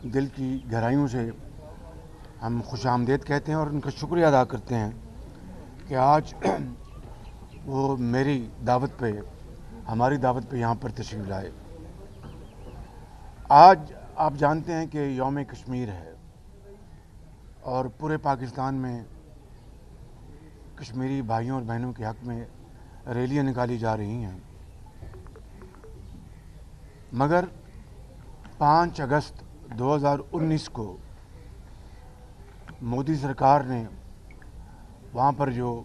دل کی گہرائیوں سے ہم خوش آمدید کہتے ہیں اور ان کا شکریہ ادا کرتے ہیں کہ آج وہ میری دعوت پہ ہماری دعوت پہ یہاں پر تشریف لائے۔ آج آپ جانتے ہیں کہ یوم کشمیر ہے اور پورے پاکستان میں کشمیری بھائیوں اور بہنوں کے حق میں ریلیاں نکالی جا رہی ہیں، مگر 5 اگست 2019 کو مودی سرکار نے وہاں پر جو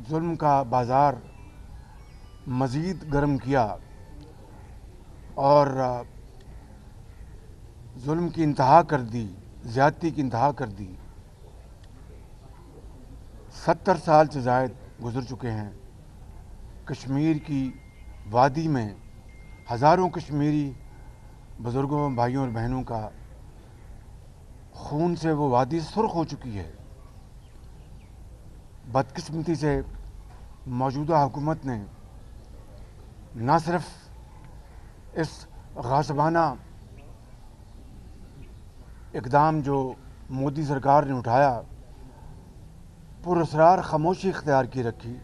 ظلم کا بازار مزید گرم کیا اور ظلم کی انتہا کر دی، زیادتی کی انتہا کر دی۔ 70 سال سے زائد گزر چکے ہیں۔ کشمیر کی وادی میں ہزاروں کشمیری بزرگوں، بھائیوں اور بہنوں کا خون سے وہ وادی سرخ ہو چکی ہے۔ بدقسمتی سے موجودہ حکومت نے نہ صرف اس غاصبانہ اقدام جو مودی سرکار نے اٹھایا پراسرار خاموشی اختیار کی رکھی،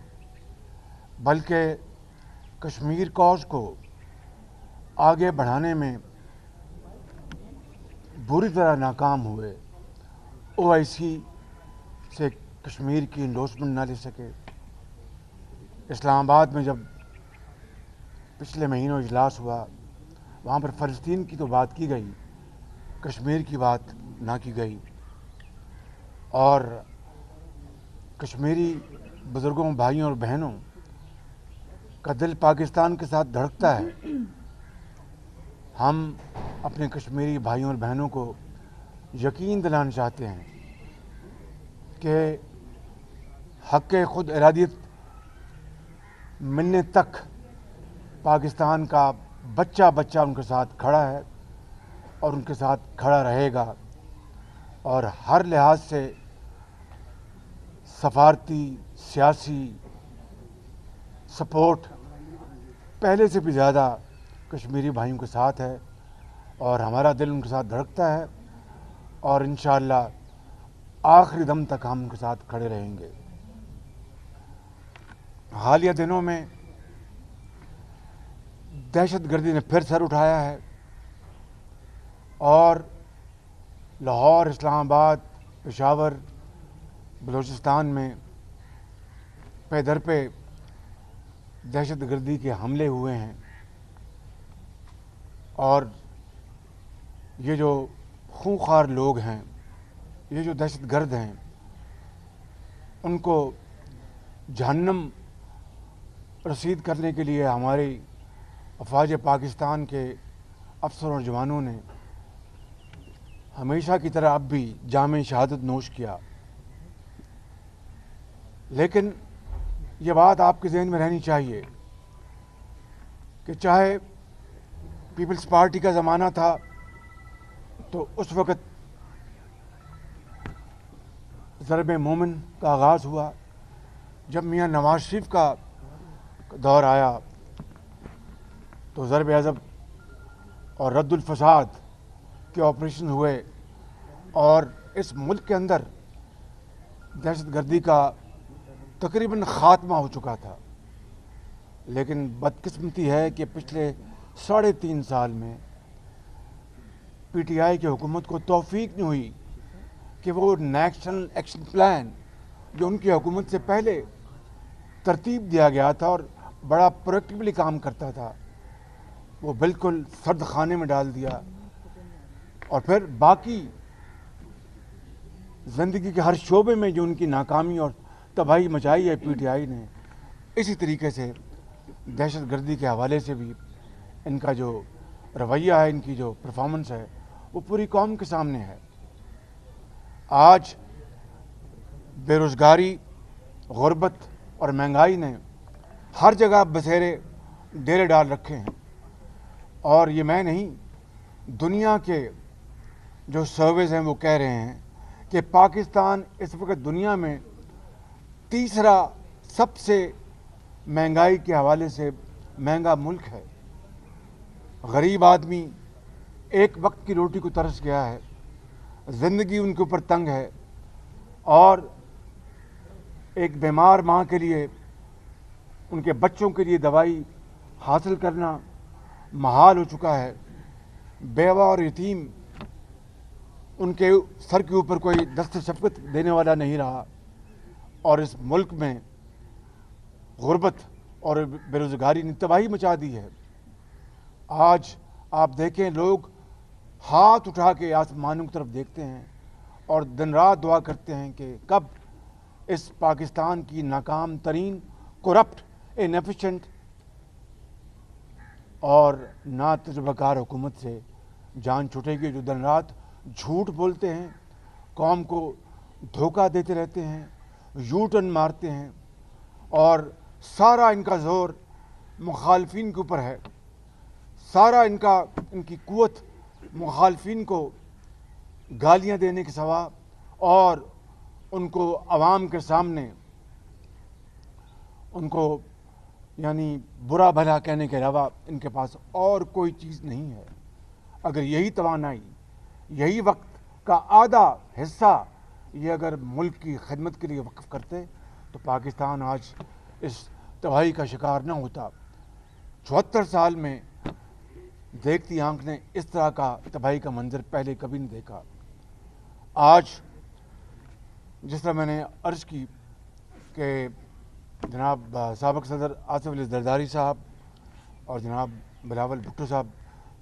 بلکہ کشمیر کوز کو آگے بڑھانے میں بری طرح ناکام ہوئے۔ OIC سے کشمیر کی انڈورسمنٹ نہ لے سکے۔ اسلام آباد میں جب پچھلے مہینوں اجلاس ہوا، وہاں پر فلسطین کی تو بات کی گئی، کشمیر کی بات نہ کی گئی، اور کشمیری بزرگوں، بھائیوں اور بہنوں کا دل پاکستان کے ساتھ دھڑکتا ہے۔ ہم اپنے کشمیری بھائیوں اور بہنوں کو یقین دلانا چاہتے ہیں کہ حق خود ارادیت ملنے تک پاکستان کا بچہ بچہ ان کے ساتھ کھڑا ہے اور ان کے ساتھ کھڑا رہے گا، اور ہر لحاظ سے سفارتی، سیاسی سپورٹ پہلے سے بھی زیادہ کشمیری بھائیوں کے ساتھ ہے، اور ہمارا دل ان کے ساتھ دھڑکتا ہے، اور انشاءاللہ آخری دم تک ہم ان کے ساتھ کھڑے رہیں گے۔ حالیہ دنوں میں دہشت گردی نے پھر سر اٹھایا ہے، اور لاہور، اسلام آباد، پشاور، بلوچستان میں پے در پہ دہشت گردی کے حملے ہوئے ہیں، اور یہ جو خونخوار لوگ ہیں، یہ جو دہشت گرد ہیں، ان کو جہنم رسید کرنے کے لیے ہماری افواج پاکستان کے افسروں اور جوانوں نے ہمیشہ کی طرح اب بھی جام شہادت نوش کیا۔ لیکن یہ بات آپ کے ذہن میں رہنی چاہیے کہ چاہے پیپلز پارٹی کا زمانہ تھا تو اس وقت ضرب مومن کا آغاز ہوا، جب میاں نواز شریف کا دور آیا تو ضرب عضب اور رد الفساد کے آپریشن ہوئے، اور اس ملک کے اندر دہشت گردی کا تقریباً خاتمہ ہو چکا تھا۔ لیکن بدقسمتی ہے کہ پچھلے 3.5 سال میں PTI کی حکومت کو توفیق نہیں ہوئی کہ وہ نیشنل ایکشن پلان جو ان کی حکومت سے پہلے ترتیب دیا گیا تھا اور بڑا پرویکٹیولی کام کرتا تھا، وہ بالکل سرد خانے میں ڈال دیا، اور پھر باقی زندگی کے ہر شعبے میں جو ان کی ناکامی اور تباہی مچائی ہے PTI نے، اسی طریقے سے دہشت گردی کے حوالے سے بھی ان کا جو رویہ ہے، ان کی جو پرفارمنس ہے، وہ پوری قوم کے سامنے ہے۔ آج بے روزگاری، غربت اور مہنگائی نے ہر جگہ بسیرے ڈیرے ڈال رکھے ہیں، اور یہ میں نہیں، دنیا کے جو سرویز ہیں وہ کہہ رہے ہیں کہ پاکستان اس وقت دنیا میں تیسرا سب سے مہنگائی کے حوالے سے مہنگا ملک ہے۔ غریب آدمی ایک وقت کی روٹی کو ترس گیا ہے, زندگی ان کے اوپر تنگ ہے, اور ایک بیمار ماں کے لیے ان کے بچوں کے لیے دوائی حاصل کرنا محال ہو چکا ہے. بیوہ اور یتیم ان کے سر کے اوپر کوئی دست شفقت دینے والا نہیں رہا, اور اس ملک میں غربت اور بے روزگاری نے تباہی مچا دی ہے. آج آپ دیکھیں, لوگ ہاتھ اٹھا کے آسمانوں کی طرف دیکھتے ہیں اور دن رات دعا کرتے ہیں کہ کب اس پاکستان کی ناکام ترین, کرپٹ, انیفیشینٹ اور نا تجربہ کار حکومت سے جان چھوٹے گی, جو دن رات جھوٹ بولتے ہیں, قوم کو دھوکہ دیتے رہتے ہیں, یو ٹرن مارتے ہیں, اور سارا ان کا زور مخالفین کے اوپر ہے. سارا ان کی قوت مخالفین کو گالیاں دینے کے سوا اور ان کو عوام کے سامنے ان کو یعنی برا بھلا کہنے کے علاوہ ان کے پاس اور کوئی چیز نہیں ہے. اگر یہی توانائی, یہی وقت کا آدھا حصہ یہ اگر ملک کی خدمت کے لیے وقف کرتے تو پاکستان آج اس تباہی کا شکار نہ ہوتا. 74 سال میں دیکھتی آنکھ نے اس طرح کا تباہی کا منظر پہلے کبھی نہیں دیکھا. آج جس طرح میں نے عرض کی کہ جناب سابق صدر آصف علی زرداری صاحب اور جناب بلاول بھٹو صاحب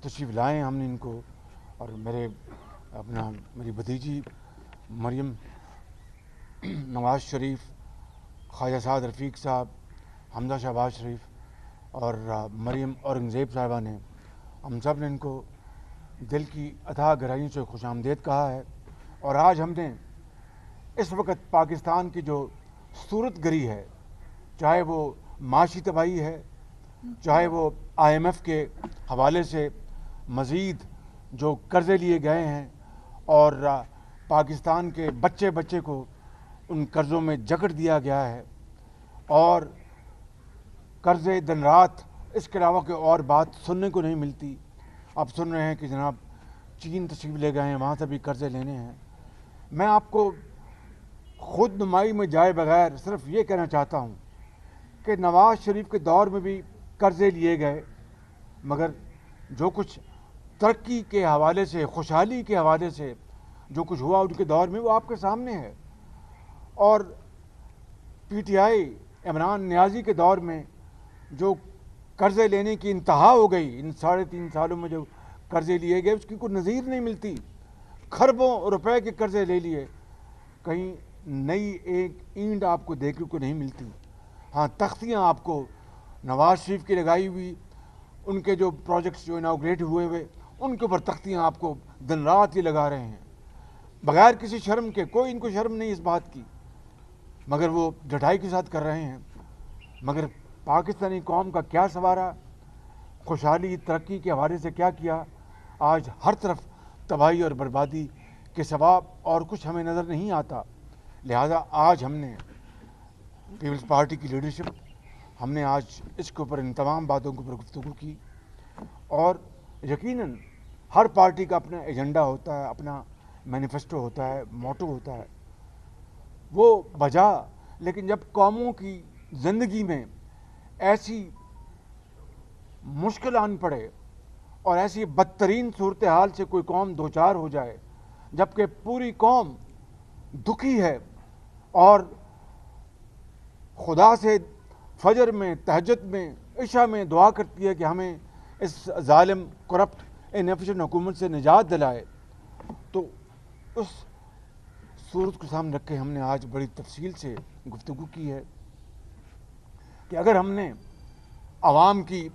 تشریف لائے ہیں, ہم نے ان کو, اور میری بھتیجی مریم نواز شریف, خواجہ سعد رفیق صاحب, حمزہ شہباز شریف اور مریم اورنگزیب صاحبہ نے, ہم سب نے ان کو دل کی اتھاہ گہرائیوں سے خوش آمدید کہا ہے. اور آج ہم نے اس وقت پاکستان کی جو صورت گری ہے, چاہے وہ معاشی تباہی ہے, چاہے وہ IMF کے حوالے سے مزید جو قرضے لیے گئے ہیں اور پاکستان کے بچے بچے کو ان قرضوں میں جکڑ دیا گیا ہے, اور قرضے دن رات, اس کے علاوہ کوئی اور بات سننے کو نہیں ملتی. آپ سن رہے ہیں کہ جناب چین تشریف لے گئے ہیں, وہاں سے بھی قرضے لینے ہیں. میں آپ کو خود نمائی میں جائے بغیر صرف یہ کہنا چاہتا ہوں کہ نواز شریف کے دور میں بھی قرضے لیے گئے, مگر جو کچھ ترقی کے حوالے سے, خوشحالی کے حوالے سے جو کچھ ہوا ان کے دور میں, وہ آپ کے سامنے ہے. اور PTI عمران نیازی کے دور میں جو قرضے لینے کی انتہا ہو گئی, ان 3.5 سالوں میں جو قرضے لیے گئے اس کی کوئی نظیر نہیں ملتی. کھربوں روپے کے قرضے لے لیے, کہیں نئی ایک اینٹ آپ کو دیکھنے کو نہیں ملتی. ہاں, تختیاں آپ کو نواز شریف کی لگائی ہوئی, ان کے جو پروجیکٹس جو اناگریٹ ہوئے ان کے اوپر تختیاں آپ کو دن رات یہ لگا رہے ہیں بغیر کسی شرم کے. کوئی ان کو شرم نہیں اس بات کی, مگر وہ ڈٹائی کے ساتھ کر رہے ہیں. مگر پاکستانی قوم کا کیا سوارا, خوشحالی ترقی کے حوالے سے کیا کیا؟ آج ہر طرف تباہی اور بربادی کے سوا اور کچھ ہمیں نظر نہیں آتا. لہذا آج ہم نے پیپلز پارٹی کی لیڈرشپ, ہم نے آج اس کے اوپر ان تمام باتوں کے اوپر گفتگو کی, اور یقیناً ہر پارٹی کا اپنا ایجنڈا ہوتا ہے, اپنا مینیفیسٹو ہوتا ہے, موٹو ہوتا ہے, وہ بجا. لیکن جب قوموں کی زندگی میں ایسی مشکل آن پڑے اور ایسی بدترین صورتحال سے کوئی قوم دوچار ہو جائے, جبکہ پوری قوم دکھی ہے اور خدا سے فجر میں, تہجد میں, عشاء میں دعا کرتی ہے کہ ہمیں اس ظالم, کرپٹ, انیفیشینٹ حکومت سے نجات دلائے, تو اس صورت کو سامنے رکھ کے ہم نے آج بڑی تفصیل سے گفتگو کی ہے کہ اگر ہم نے عوام کی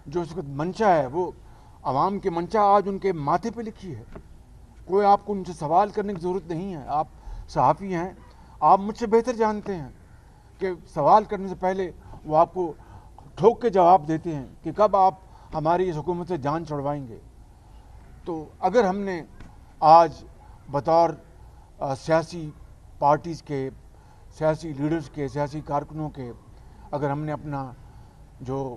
جو اس وقت منشا ہے, وہ عوام کی منشا آج ان کے ماتھے پہ لکھی ہے. کوئی آپ کو ان سے سوال کرنے کی ضرورت نہیں ہے. آپ صحافی ہیں, آپ مجھ سے بہتر جانتے ہیں کہ سوال کرنے سے پہلے وہ آپ کو ٹھوک کے جواب دیتے ہیں کہ کب آپ ہماری اس حکومت سے جان چھڑوائیں گے. تو اگر ہم نے آج بطور سیاسی پارٹیز کے, سیاسی لیڈرز کے, سیاسی کارکنوں کے, اگر ہم نے اپنا جو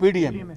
PDM,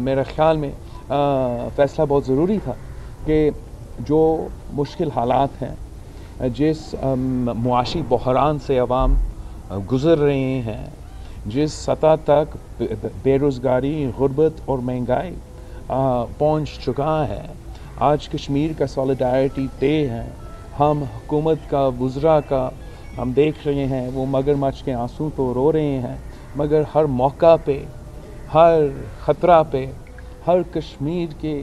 میرے خیال میں فیصلہ بہت ضروری تھا کہ جو مشکل حالات ہیں، جس معاشی بحران سے عوام گزر رہے ہیں، جس سطح تک بے روزگاری، غربت اور مہنگائی پہنچ چکا ہے، آج کشمیر کا سولیڈارٹی ڈے ہے. ہم حکومت کا، وزراء کا ہم دیکھ رہے ہیں، وہ مگرمچھ کے آنسو تو رو رہے ہیں، مگر ہر موقع پہ، ہر خطرہ پہ، ہر کشمیر کے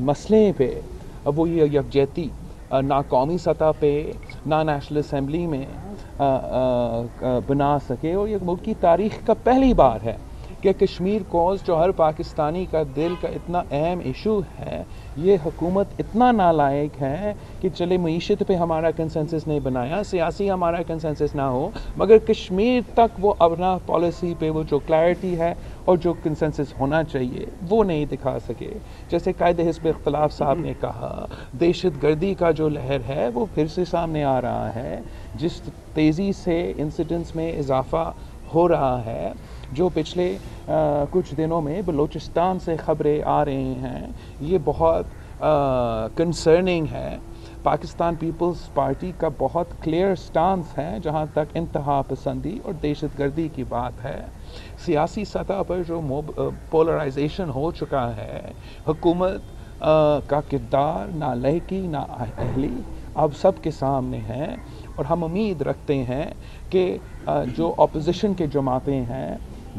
مسئلے پہ وہ یہ یکجہتی نہ قومی سطح پہ نہ نیشنل اسمبلی میں بنا سکے. اور یہ ملک کی تاریخ کا پہلی بار ہے کہ کشمیر کوز جو ہر پاکستانی کا دل کا اتنا اہم ایشو ہے، یہ حکومت اتنا نالائق ہے کہ چلے معیشت پہ ہمارا کنسنسس نہیں بنایا، سیاسی ہمارا کنسنسس نہ ہو، مگر کشمیر تک وہ اپنا پالیسی پہ وہ جو کلیئرٹی ہے اور جو کنسنسس ہونا چاہیے وہ نہیں دکھا سکے. جیسے قائد حزب اختلاف صاحب نے کہا، دہشت گردی کا جو لہر ہے وہ پھر سے سامنے آ رہا ہے. جس تیزی سے انسیڈنٹس میں اضافہ ہو رہا ہے، جو پچھلے کچھ دنوں میں بلوچستان سے خبریں آ رہی ہیں، یہ بہت کنسرننگ ہے. پاکستان پیپلز پارٹی کا بہت کلیئر سٹانس ہے جہاں تک انتہا پسندی اور دہشت گردی کی بات ہے. سیاسی سطح پر جو پولرائزیشن ہو چکا ہے، حکومت کا کردار نہ لہکی نہ اہلی اب سب کے سامنے ہے. اور ہم امید رکھتے ہیں کہ جو اپوزیشن کے جماعتیں ہیں،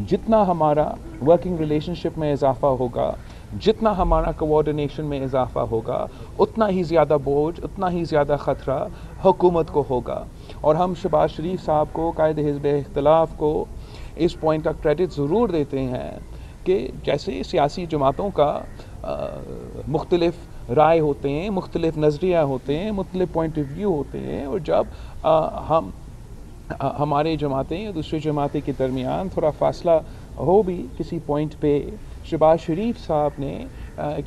جتنا ہمارا ورکنگ ریلیشن شپ میں اضافہ ہوگا، جتنا ہمارا کوآرڈینیشن میں اضافہ ہوگا، اتنا ہی زیادہ بوجھ، اتنا ہی زیادہ خطرہ حکومت کو ہوگا. اور ہم شہباز شریف صاحب کو، قائد حزب اختلاف کو اس پوائنٹ کا کریڈٹ ضرور دیتے ہیں کہ جیسے سیاسی جماعتوں کا مختلف رائے ہوتے ہیں، مختلف نظریہ ہوتے ہیں، مختلف پوائنٹ آف ویو ہوتے ہیں، اور جب ہمارے جماعتیں یا دوسری جماعتیں کے درمیان تھوڑا فاصلہ ہو بھی کسی پوائنٹ پہ، شہباز شریف صاحب نے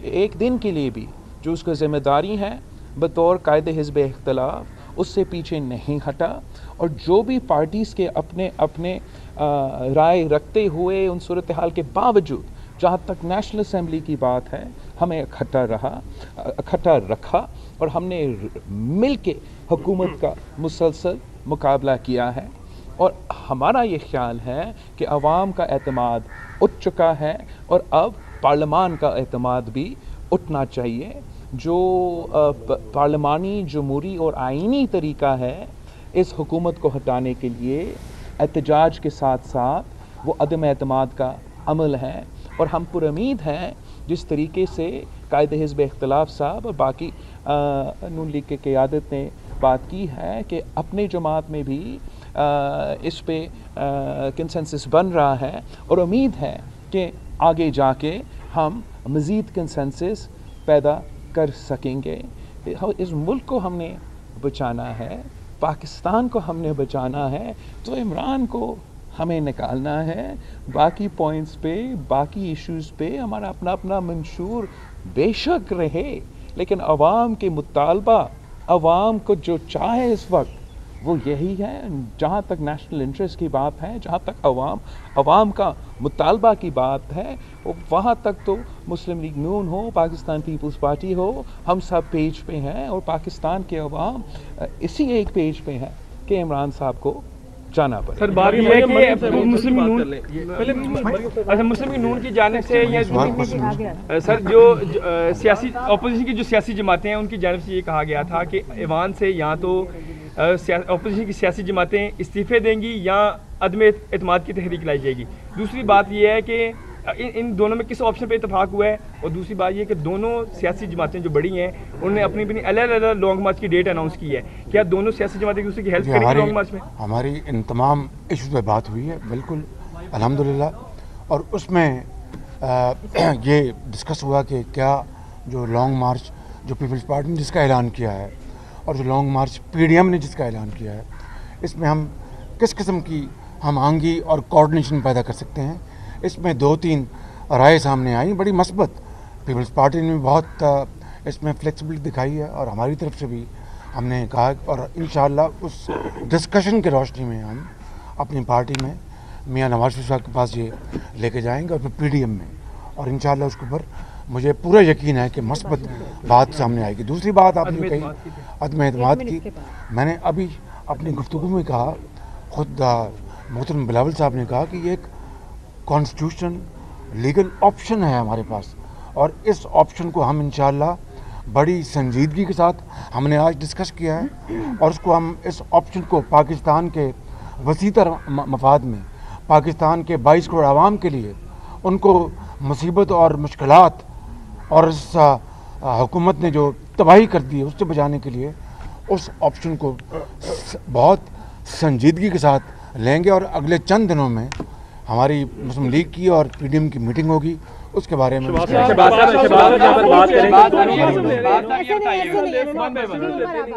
ایک دن کے لیے بھی جو اس کا ذمہ داری ہے بطور قائد حزب اختلاف، اس سے پیچھے نہیں ہٹا. اور جو بھی پارٹیز کے اپنے رائے رکھتے ہوئے ان صورتحال کے باوجود جہاں تک نیشنل اسمبلی کی بات ہے، ہمیں اکٹھا رکھا اور ہم نے مل کے حکومت کا مسلسل مقابلہ کیا ہے. اور ہمارا یہ خیال ہے کہ عوام کا اعتماد اٹھ چکا ہے اور اب پارلیمان کا اعتماد بھی اٹھنا چاہیے. جو پارلیمانی جمہوری اور آئینی طریقہ ہے اس حکومت کو ہٹانے کے لیے، احتجاج کے ساتھ ساتھ وہ عدم اعتماد کا عمل ہے. اور ہم پر امید ہیں جس طریقے سے قائد حزب اختلاف صاحب اور باقی نون لیگ کے قیادت نے بات کی ہے کہ اپنے جماعت میں بھی اس پہ کنسنسس بن رہا ہے، اور امید ہے کہ آگے جا کے ہم مزید کنسنسس پیدا کر سکیں گے. اس ملک کو ہم نے بچانا ہے، پاکستان کو ہم نے بچانا ہے، تو عمران کو ہمیں نکالنا ہے. باقی پوائنٹس پہ، باقی ایشوز پہ ہمارا اپنا منشور بے شک رہے، لیکن عوام کے مطالبہ، عوام کو جو چاہے اس وقت وہ یہی ہے. جہاں تک نیشنل انٹرسٹ کی بات ہے، جہاں تک عوام کا مطالبہ کی بات ہے، وہاں تک تو مسلم لیگ نون ہو، پاکستان پیپلز پارٹی ہو، ہم سب پیج پہ ہیں. اور پاکستان کے عوام اسی ایک پیج پہ ہیں کہ عمران صاحب کو جانا پڑے. سر بات یہ ہے کہ مسلم لیگ نون کی جانب سے سر جو سیاسی اپوزیشن کی جو سیاسی جماعتیں ہیں ان کی جانب سے یہ کہا گیا تھا کہ ایوان سے یا تو اپوزیشن کی سیاسی جماعتیں استعفے دیں گی یا عدم اعتماد کی تحریک لائی جائے گی. دوسری بات یہ ہے کہ ان دونوں میں کس آپشن پہ اتفاق ہوا ہے، اور دوسری بات یہ کہ دونوں سیاسی جماعتیں جو بڑی ہیں انہوں نے اپنی الگ لانگ مارچ کی ڈیٹ اناؤنس کی ہے. کیا دونوں سیاسی جماعتیں ایک دوسرے کی ہیلپ کریں گی لانگ مارچ میں؟ ہماری ان تمام ایشوز پہ بات ہوئی ہے بالکل الحمدللہ. اور اس میں یہ ڈسکس ہوا کہ کیا جو لانگ مارچ جو پیپلز پارٹی نے جس کا اعلان کیا ہے اور جو long march P D M نے جس کا اعلان کیا ہے، اس میں ہم کس قسم کی ہم آہنگی اور کوآرڈینیشن پیدا کر سکتے ہیں. اس میں 2-3 رائے سامنے آئیں بڑی مثبت. پیپلز پارٹی نے بھی بہت اس میں فلیکسیبلٹی دکھائی ہے اور ہماری طرف سے بھی ہم نے کہا، اور انشاءاللہ اس ڈسکشن کی روشنی میں ہم اپنی پارٹی میں میاں نواز شریف صاحب کے پاس یہ لے کے جائیں گے اور پھر پی ڈی ایم میں اور انشاءاللہ اس کے اوپر مجھے پورا یقین ہے کہ مثبت بات سامنے آئے گی. دوسری بات آپ نے کہی عدم اعتماد کی. میں نے ابھی اپنی گفتگو میں کہا, خود محترم بلاول صاحب نے کہا کہ یہ ایک کانسٹیٹیوشن لیگل آپشن ہے ہمارے پاس, اور اس آپشن کو ہم انشاءاللہ بڑی سنجیدگی کے ساتھ ہم نے آج ڈسکس کیا ہے, اور اس کو ہم اس آپشن کو پاکستان کے وسیع تر مفاد میں, پاکستان کے 22 کروڑ عوام کے لیے ان کو مصیبت اور مشکلات اور اس حکومت نے جو تباہی کر دی ہے اس سے بچانے کے لیے اس آپشن کو بہت سنجیدگی کے ساتھ لیں گے. اور اگلے چند دنوں میں ہماری مسلم لیگ کی اور پی ڈی ایم کی میٹنگ ہوگی, اس کے بارے میں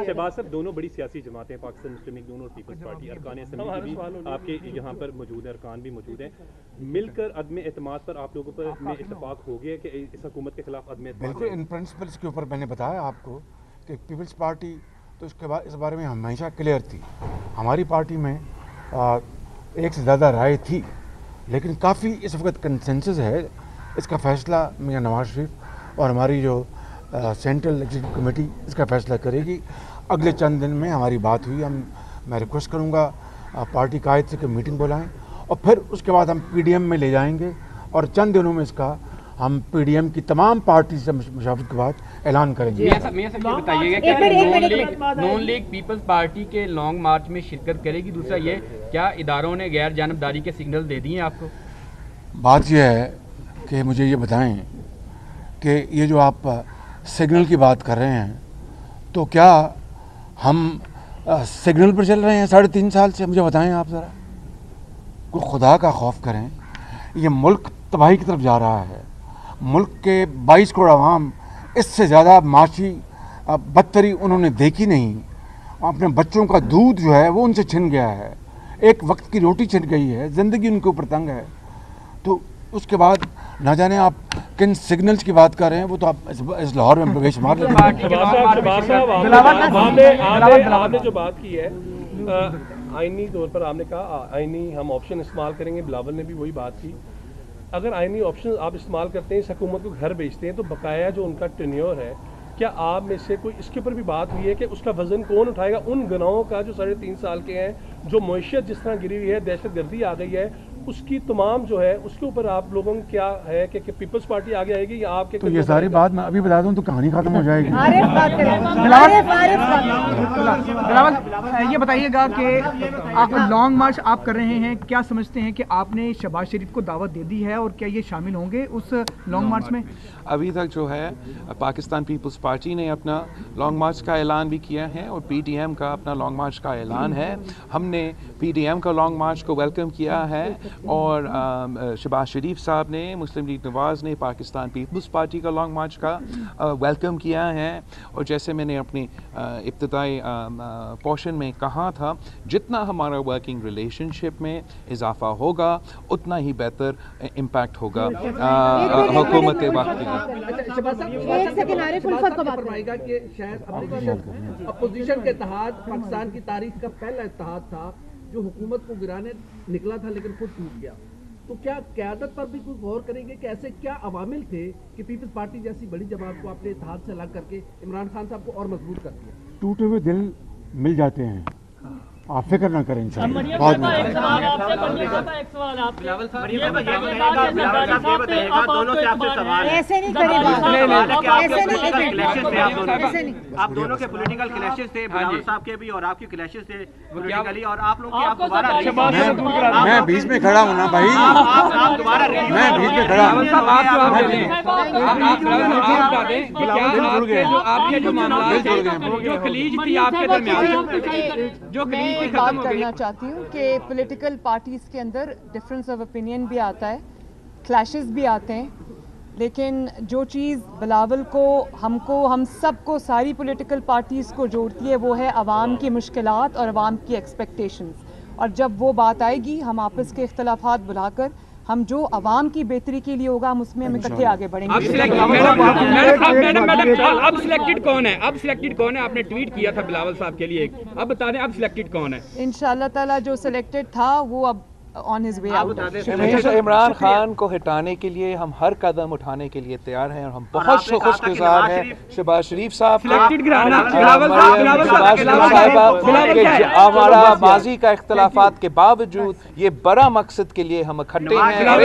شہباز صاحب, دونوں بڑی سیاسی جماعتیں پاکستان مسلم لیگ دونوں اور پیپلز پارٹی ارکان اسمبلی بھی آپ کے یہاں پر موجود ہیں, ارکان بھی موجود ہیں, مل کر عدم اعتماد پر آپ لوگوں پر میں اتفاق ہو گیا کہ اس حکومت کے خلاف عدم اعتماد. بالکل ان پرنسپلس کے اوپر میں نے بتایا آپ کو کہ پیپلز پارٹی تو اس کے بعد اس بارے میں ہمیشہ کلیئر تھی. ہماری پارٹی میں ایک سے زیادہ رائے تھی, لیکن کافی اس وقت کنسنسس ہے. اس کا فیصلہ میاں نواز شریف اور ہماری جو سینٹرل ایگزیکٹو کمیٹی اس کا فیصلہ کرے گی. اگلے چند دن میں ہماری بات ہوئی, میں ریکویسٹ کروں گا پارٹی قائد سے کہ میٹنگ بلائیں, اور پھر اس کے بعد ہم پی ڈی ایم میں لے جائیں گے, اور چند دنوں میں اس کا ہم پی ڈی ایم کی تمام پارٹی سے مشاورت کے بعد اعلان کریں گے. یہ بتائیے گا کہ نون لیگ پیپلز پارٹی کے لانگ مارچ میں شرکت کرے گی؟ دوسرا یہ, کیا اداروں نے غیر جانبداری کے سگنل دے دیے ہیں آپ کو؟ بات یہ ہے کہ مجھے یہ بتائیں کہ یہ جو آپ سگنل کی بات کر رہے ہیں, تو کیا ہم سگنل پر چل رہے ہیں 3.5 سال سے؟ مجھے بتائیں آپ ذرا, کوئی خدا کا خوف کریں. یہ ملک تباہی کی طرف جا رہا ہے. ملک کے 22 کروڑ عوام اس سے زیادہ معاشی بدتری انہوں نے دیکھی نہیں. اپنے بچوں کا دودھ جو ہے وہ ان سے چھن گیا ہے, ایک وقت کی روٹی چھن گئی ہے, زندگی ان کے اوپر تنگ ہے. تو اس کے بعد نہ جانے آپ کن سگنلز کی بات کر رہے ہیں, وہ تو آپ اس لاہور میں بے شمار آپ نے جو بات کی ہے آئینی طور پر, آپ نے کہا آئینی ہم آپشن استعمال کریں گے. بلاول نے بھی وہی بات کی. اگر آئینی آپشن آپ استعمال کرتے ہیں, اس حکومت کو گھر بیچتے ہیں, تو بقایا جو ان کا ٹینیور ہے, کیا آپ میں سے کوئی اس کے اوپر بھی بات ہوئی ہے کہ اس کا وزن کون اٹھائے گا؟ ان گناہوں کا جو 3.5 سال کے ہیں, جو معیشت جس طرح گری ہوئی ہے, دہشت گردی آ گئی ہے, اس کی تمام جو ہے اس کے اوپر آپ لوگوں کو کیا ہے کہ پیپلز پارٹی آگے آئے گی یا آپ کے؟ تو یہ ساری بات میں ابھی بتا دوں تو کہانی ختم ہو جائے گی. یہ بتائیے گا کہ آپ لانگ مارچ آپ کر رہے ہیں, کیا سمجھتے ہیں کہ آپ نے شہباز شریف کو دعوت دے دی ہے, اور کیا یہ شامل ہوں گے اس لانگ مارچ میں؟ ابھی تک جو ہے پاکستان پیپلز پارٹی نے اپنا لانگ مارچ کا اعلان بھی کیا ہے, اور پی ڈی ایم کا اپنا لانگ مارچ کا اعلان ہے. ہم نے پی ڈی ایم کا لانگ مارچ کو ویلکم کیا ہے, اور شہباز شریف صاحب نے, مسلم لیگ نواز نے پاکستان پیپلز پارٹی کا لانگ مارچ کا ویلکم کیا ہے. اور جیسے میں نے اپنی ابتدائی پورشن میں کہا تھا, جتنا ہمارا ورکنگ ریلیشن شپ میں اضافہ ہوگا اتنا ہی بہتر امپیکٹ ہوگا حکومت کے وقت کے لیے. اپوزیشن کے اتحاد پاکستان کی تاریخ کا پہلا اتحاد تھا جو حکومت کو گرانے نکلا تھا لیکن خود ٹوٹ گیا. تو کیا قیادت پر بھی کوئی غور کریں گے کہ ایسے کیا عوامل تھے کہ پیپلز پارٹی جیسی بڑی جماعت کو اپنے اتحاد سے الگ کر کے عمران خان صاحب کو اور مضبوط کر دیا؟ ٹوٹے ہوئے دل مل جاتے ہیں, آپ فکر نہ کریں. آپ دونوں کے پولیٹیکل کلیشز تھے, بلاول صاحب کے بھی اور آپ کے کلیشز تھے پولیٹیکلی, اور آپ لوگ میں بیچ میں کھڑا ہوں نا بھائی, میں بیچ میں کھڑا ہوں. بات کرنا چاہتی ہوں کہ پولیٹیکل پارٹیز کے اندر ڈفرینس آف اوپینین بھی آتا ہے, کلیشز بھی آتے ہیں, لیکن جو چیز بلاول کو, ہم سب کو, ساری پولیٹیکل پارٹیز کو جوڑتی ہے وہ ہے عوام کی مشکلات اور عوام کی ایکسپیکٹیشنز. اور جب وہ بات آئے گی, ہم آپس کے اختلافات بلا کر ہم جو عوام کی بہتری کے لیے ہوگا ہم اس میں ہم اکٹھے آگے بڑھیں گے. اب سلیکٹڈ کون ہے؟ آپ نے ٹویٹ کیا تھا بلاول صاحب کے لیے, اب بتا دیں اب سلیکٹڈ کون ہے؟ انشاءاللہ تعالیٰ جو سلیکٹڈ تھا وہ اب on his way out. Imran Khan کو ہٹانے کے لیے ہم ہر قدم اٹھانے کے لیے تیار ہیں اور ہم بہت خوش گزار ہیں شہباز شریف صاحب ہمارا ماضی کا اختلافات کے باوجود یہ بڑا مقصد کے لیے ہم اکٹھے ہیں.